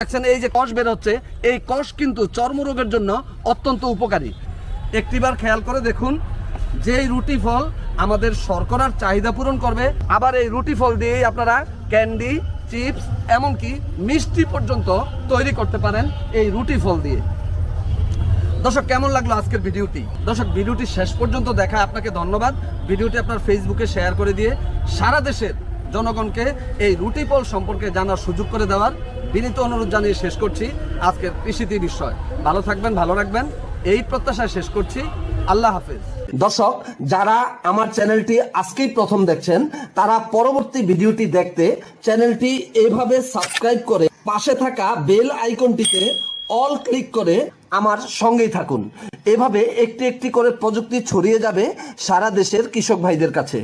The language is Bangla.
দেখছেন এই যে কষ বের হচ্ছে, এই কষ কিন্তু চর্মরোগের জন্য অত্যন্ত উপকারী। একটিবার খেয়াল করে দেখুন যে এই রুটি ফল আমাদের শর্করার চাহিদা পূরণ করবে। আবার এই রুটি ফল দিয়েই আপনারা ক্যান্ডি, চিপস, এমনকি মিষ্টি পর্যন্ত তৈরি করতে পারেন এই রুটি ফল দিয়ে। দর্শক, কেমন লাগলো আজকের ভিডিওটি? দর্শক, ভিডিওটি শেষ পর্যন্ত দেখা আপনাকে ধন্যবাদ। ভিডিওটি আপনার ফেসবুকে শেয়ার করে দিয়ে সারা দেশের জনগণকে এই রুটি ফল সম্পর্কে জানার সুযোগ করে দেওয়ার বিনীত অনুরোধ জানিয়ে শেষ করছি আজকের কৃষিতে বিষয়। ভালো থাকবেন, ভালো রাখবেন, এই প্রত্যাশায় শেষ করছি। আল্লাহ হাফেজ। দর্শক, যারা আমার চ্যানেলটি আজকেই প্রথম দেখছেন তারা পরবর্তী ভিডিওটি দেখতে চ্যানেলটি এভাবে সাবস্ক্রাইব করে পাশে থাকা বেল আইকনটিতে অল ক্লিক করে আমার সঙ্গেই থাকুন। এভাবে একটি একটি করে প্রযুক্তি ছড়িয়ে যাবে সারা দেশের কৃষক ভাইদের কাছে।